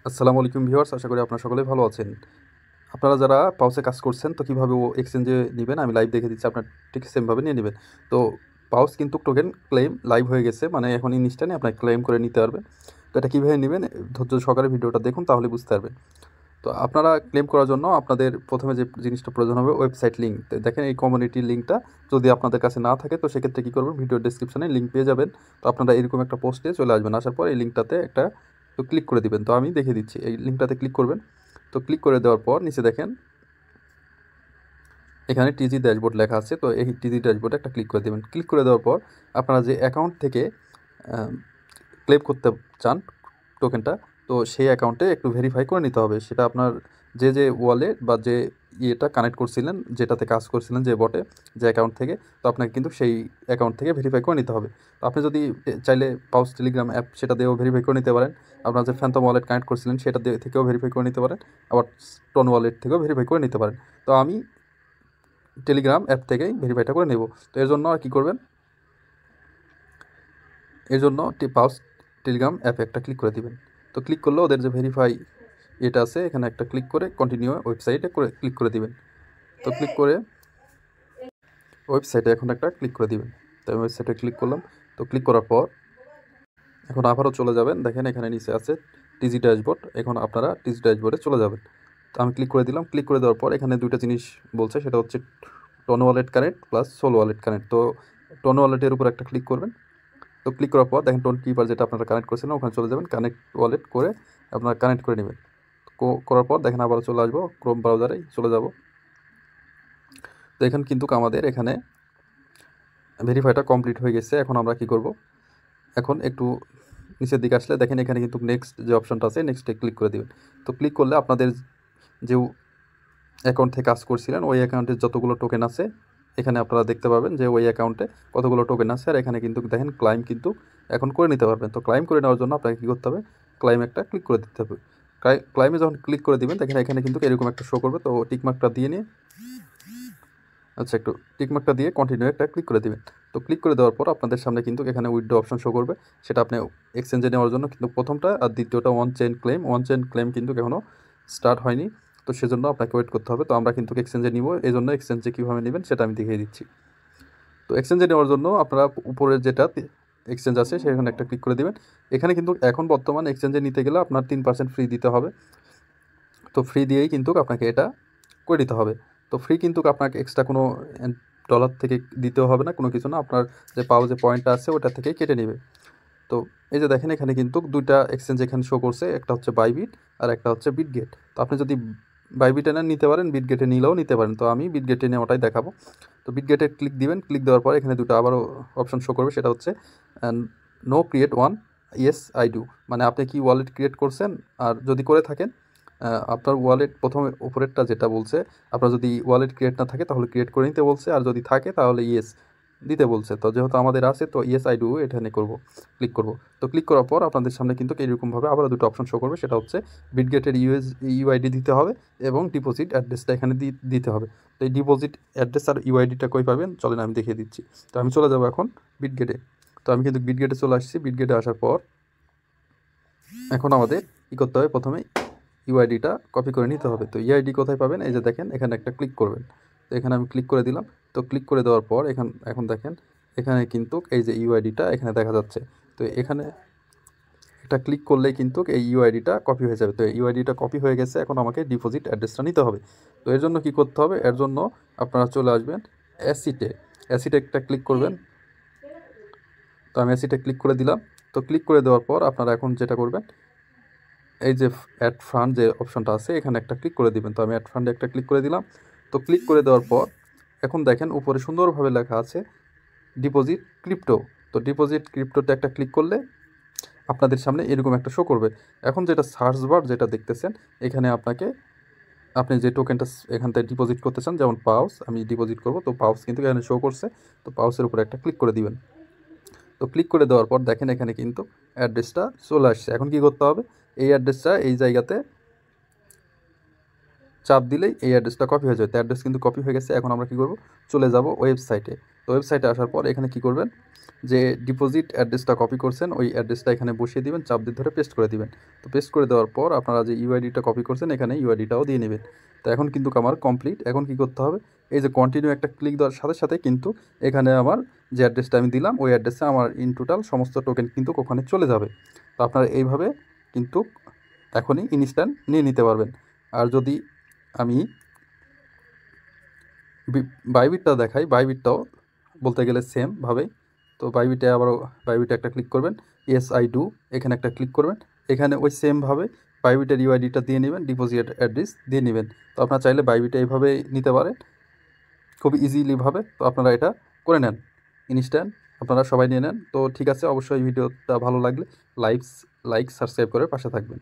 আসসালামু আলাইকুম ভিউয়ার্স, আশা করি আপনারা সকলেই ভালো আছেন। আপনারা যারা পাউসে কাজ করছেন তো কীভাবে ও এক্সচেঞ্জে নিবেন আমি লাইভ দেখে দিচ্ছি, আপনার ঠিক সেমভাবে নিয়ে নেবেন। তো পাউস কিন্তু টোকেন ক্লেম লাইভ হয়ে গেছে, মানে এখন ইনস্ট্যান্টে আপনার ক্লেম করে নিতে পারবেন। তো এটা কীভাবে নেবেন ধৈর্য সহকারে ভিডিওটা দেখুন, তাহলে বুঝতে পারবেন। তো আপনারা ক্লেম করার জন্য আপনাদের প্রথমে যে জিনিসটা প্রয়োজন হবে ওয়েবসাইট লিঙ্ক। দেখেন এই কমিউনিটির লিঙ্কটা যদি আপনাদের কাছে না থাকে তো সেক্ষেত্রে কী করবেন, ভিডিও ডেসক্রিপশনে লিঙ্ক পেয়ে যাবেন। তো আপনারা এরকম একটা পোস্টে চলে আসবেন, আসার পর এই লিঙ্কটাতে একটা তো ক্লিক করে দিবেন। তো আমি দেখিয়ে দিচ্ছি, এই লিঙ্কটাতে ক্লিক করবেন। তো ক্লিক করে দেওয়ার পর নিচে দেখেন এখানে টিজি ড্যাশবোর্ড লেখা আছে, তো এই টিজি ড্যাশবোর্ডে একটা ক্লিক করে দেবেন। ক্লিক করে দেওয়ার পর আপনারা যে অ্যাকাউন্ট থেকে ক্লেম করতে চান টোকেনটা, তো সেই অ্যাকাউন্টে একটু ভেরিফাই করে নিতে হবে। সেটা আপনার যে ওয়ালেট বা যে ইয়েটা কানেক্ট করছিলেন, যেটাতে কাজ করছিলেন, যে বটে, যে অ্যাকাউন্ট থেকে, তো আপনাকে কিন্তু সেই অ্যাকাউন্ট থেকে ভেরিফাই করে নিতে হবে। তো আপনি যদি চাইলে পাউস টেলিগ্রাম অ্যাপ সেটা দিয়েও ভেরিফাই করে নিতে পারেন। আপনার যে ফ্যান্টম ওয়ালেট কানেক্ট করছিলেন সেটা থেকেও ভেরিফাই করে নিতে পারেন, আবার স্টোন ওয়ালেট থেকেও ভেরিফাই করে নিতে পারেন। তো আমি টেলিগ্রাম অ্যাপ থেকেই ভেরিফাইটা করে নেব। তো এর জন্য আর কী করবেন, এর জন্য পাউস টেলিগ্রাম অ্যাপে একটা ক্লিক করে দিবেন। তো ক্লিক করলে ওদের যে ভেরিফাই এটা আছে, এখানে একটা ক্লিক করে কন্টিনিউ ওয়েবসাইটে করে ক্লিক করে দিবেন। তো ক্লিক করে ওয়েবসাইটে এখন একটা ক্লিক করে দিবেন। তো আমি ওয়েবসাইটে ক্লিক করলাম। তো ক্লিক করার পর এখন আবারও চলে যাবেন, দেখেন এখানে নিচে আছে টিজি ড্যাশবোর্ড। এখন আপনারা টিজি ড্যাশবোর্ডে চলে যাবেন। তো আমি ক্লিক করে দিলাম। ক্লিক করে দেওয়ার পর এখানে দুইটা জিনিস বলছে, সেটা হচ্ছে TON wallet connect plus Sol wallet connect. তো টন ওয়ালেটের উপর একটা ক্লিক করবেন। তো ক্লিক করার পর দেখেন টোন কিপার যেটা আপনারা কানেক্ট করছেন ওখানে চলে যাবেন, কানেক্ট ওয়ালেট করে আপনারা কানেক্ট করে নেবেন। করার পর দেখেন আবারও চলে আসবো, ক্রোম ব্রাউজারে চলে যাব। তো এখানে কিন্তু আমাদের এখানে ভেরিফাইটা কমপ্লিট হয়ে গেছে। এখন আমরা কি করব, এখন একটু নিচের দিকে আসলে দেখেন এখানে কিন্তু নেক্সট যে অপশনটা আছে, নেক্সটে ক্লিক করে দেবেন। তো ক্লিক করলে আপনাদের যে অ্যাকাউন্ট থেকে কাজ করছিলেন ওই অ্যাকাউন্টের যতগুলো টোকেন আছে এখানে আপনারা দেখতে পাবেন যে ওই অ্যাকাউন্টে কতগুলো টোকেন আছে। আর এখানে কিন্তু দেখেন ক্লাইম কিন্তু এখন করে নিতে পারবেন। তো ক্লাইম করে নেওয়ার জন্য আপনাকে কী করতে হবে, ক্লাইম একটা ক্লিক করে দিতে হবে। ক্লাইমে যখন ক্লিক করে দিবেন দেখেন এখানে কিন্তু এরকম একটা শো করবে। তো টিকমার্কটা দিয়ে নিয়ে একটু টিকমার্কটা দিয়ে কন্টিনিউ একটা ক্লিক করে দিবেন। তো ক্লিক করে দেওয়ার পর আপনাদের সামনে কিন্তু এখানে উইথড্র অপশন শো করবে। সেটা আপনি এক্সচেঞ্জে নেওয়ার জন্য কিন্তু প্রথমটা, আর দ্বিতীয়টা ওয়ান চেইন ক্লেম কিন্তু এখনও স্টার্ট হয়নি। তো সেজন্য আপনাকে ওয়েট করতে হবে। তো আমরা কিন্তু এক্সচেঞ্জে নিব, এই জন্য এক্সচেঞ্জে কীভাবে নেবেন সেটা আমি দেখিয়ে দিচ্ছি। তো এক্সচেঞ্জে নেওয়ার জন্য আপনারা উপরের যেটা এক্সচেঞ্জ আছে সেখানে একটা ক্লিক করে দেবেন। এখানে কিন্তু এখন বর্তমান এক্সচেঞ্জে নিতে গেলে আপনার 3% ফ্রি দিতে হবে। তো ফ্রি দিয়েই কিন্তু আপনাকে এটা করে দিতে হবে। তো ফ্রি কিন্তু আপনাকে এক্সট্রা কোনো ডলার থেকে দিতেও হবে না, কোনো কিছু না। আপনার যে পাউজে পয়েন্টটা আছে ওটা থেকেই কেটে নেবে। তো এই যে দেখেন এখানে কিন্তু দুইটা এক্সচেঞ্জ এখানে শো করছে, একটা হচ্ছে বাইবিট আর একটা হচ্ছে বিটগেট। তো আপনি যদি বাইবিটে না নিতে পারেন, বিটগেটে নিলেও নিতে পারেন। তো আমি বিটগেটে নেওয়াটাই দেখাবো। তো বিটগেটে ক্লিক দিবেন। ক্লিক দেওয়ার পর এখানে দুটো আবারও অপশন শো করবে, সেটা হচ্ছে no create one, yes I do. মানে আপনি কি ওয়ালেট ক্রিয়েট করছেন, আর যদি করে থাকেন আপনার ওয়ালেট প্রথমে উপরেরটা যেটা বলছে, আপনার যদি ওয়ালেট ক্রিয়েট না থাকে তাহলে ক্রিয়েট করে নিতে বলছে, আর যদি থাকে তাহলে ইয়েস দিতে বলছে। তো যেহেতু আমাদের আছে তো ইয়েস আই ডু এখানে করবো, ক্লিক করব। তো ক্লিক করার পর আপনাদের সামনে কিন্তু এরকমভাবে আবার দুটো অপশন শো করবে, সেটা হচ্ছে বিটগেটের ইউআইডি দিতে হবে এবং ডিপোজিট অ্যাড্রেসটা এখানে দিতে হবে। তো এই ডিপোজিট অ্যাড্রেস আর ইউআইডিটা কই পাবেন চলেন আমি দেখিয়ে দিচ্ছি। তো আমি চলে যাবো এখন বিটগেটে। তো আমি কিন্তু বিটগেটে চলে আসছি। বিটগেটে আসার পর এখন আমাদের কী করতে হবে, প্রথমে ইউআইডিটা কপি করে নিতে হবে। তো ইউআইডি কোথায় পাবেন, এই যে দেখেন এখানে একটা ক্লিক করবেন। তো এখানে আমি ক্লিক করে দিলাম। তো ক্লিক করে দেওয়ার পর এখন দেখেন এখানে কিন্তু এই যে ইউআইডিটা এখানে দেখা যাচ্ছে। তো এখানে এটা ক্লিক করলেই কিন্তু এই ইউআইডিটা কপি হয়ে যাবে। তো ইউআইডিটা কপি হয়ে গেছে, এখন আমাকে ডিপোজিট অ্যাড্রেসটা নিতে হবে। তো এর জন্য কী করতে হবে, এর জন্য আপনারা চলে আসবেন অ্যাসিটে। অ্যাসিটে একটা ক্লিক করবেন। তো আমি অ্যাসিটে ক্লিক করে দিলাম। তো ক্লিক করে দেওয়ার পর আপনারা এখন যেটা করবেন, এই যে অ্যাড ফান্ড যে অপশনটা আছে এখানে একটা ক্লিক করে দিবেন। তো আমি অ্যাড ফান্ডে একটা ক্লিক করে দিলাম। তো ক্লিক করে দেওয়ার পর এখন দেখেন উপরে সুন্দরভাবে লেখা আছে ডিপোজিট ক্রিপ্টো। তো ডিপোজিট ক্রিপ্টোতে একটা ক্লিক করলে আপনাদের সামনে এরকম একটা শো করবে। এখন যেটা সার্চ বার যেটা দেখতেছেন, এখানে আপনি যে টোকেনটা এখান থেকে ডিপোজিট করতে চান, যেমন পাউস, আমি ডিপোজিট করব। তো পাউস কিন্তু এখানে শো করছে। তো পাউসের উপরে একটা ক্লিক করে দিবেন। তো ক্লিক করে দেওয়ার পর দেখেন এখানে কিন্তু অ্যাড্রেসটা চলে আসছে। এখন কি করতে হবে, এই অ্যাড্রেসটা এই জায়গাতে চাপ দিলেই এই অ্যাড্রেসটা কপি হয়ে যায়। তো অ্যাড্রেস কিন্তু কপি হয়ে গেছে। এখন আমরা কী করব, চলে যাব ওয়েবসাইটে। তো ওয়েবসাইটে আসার পর এখানে কি করবেন, যে ডিপোজিট অ্যাড্রেসটা কপি করছেন ওই অ্যাড্রেসটা এখানে বসিয়ে দিবেন, চাপ দিয়ে ধরে পেস্ট করে দিবেন। তো পেস্ট করে দেওয়ার পর আপনারা যে ইউআইডিটা কপি করছেন এখানে ইউআইডিটাও দিয়ে নেবেন। তো এখন কিন্তু আমার কমপ্লিট। এখন কি করতে হবে, এই যে কন্টিনিউ একটা ক্লিক দেওয়ার সাথে সাথে কিন্তু এখানে আমার যে অ্যাড্রেসটা আমি দিলাম ওই অ্যাড্রেসে আমার ইন টোটাল সমস্ত টোকেন কিন্তু ওখানে চলে যাবে। তো আপনারা এইভাবে কিন্তু এখনই ইনস্ট্যান্ট নিয়ে নিতে পারবেন। আর যদি আমি বাইবিটটা দেখাই, বাইবিটটাও বলতে গেলে সেমভাবেই। তো বাইবিটে আবারও বাইবিটে একটা ক্লিক করবেন, ইয়েস আই ডু এখানে একটা ক্লিক করবেন। এখানে ওই সেমভাবে বাইবিটের ইউআইডিটা দিয়ে নেবেন, ডিপোজিট অ্যাড্রেস দিয়ে নেবেন। তো আপনারা চাইলে বাইবিটে এইভাবে নিতে পারেন খুব ইজিলিভাবে। তো আপনারা এটা করে নেন ইনস্ট্যান্ট, আপনারা সবাই নিয়ে নেন। তো ঠিক আছে, অবশ্যই ভিডিওটা ভালো লাগলে লাইক সাবস্ক্রাইব করে পাশে থাকবেন।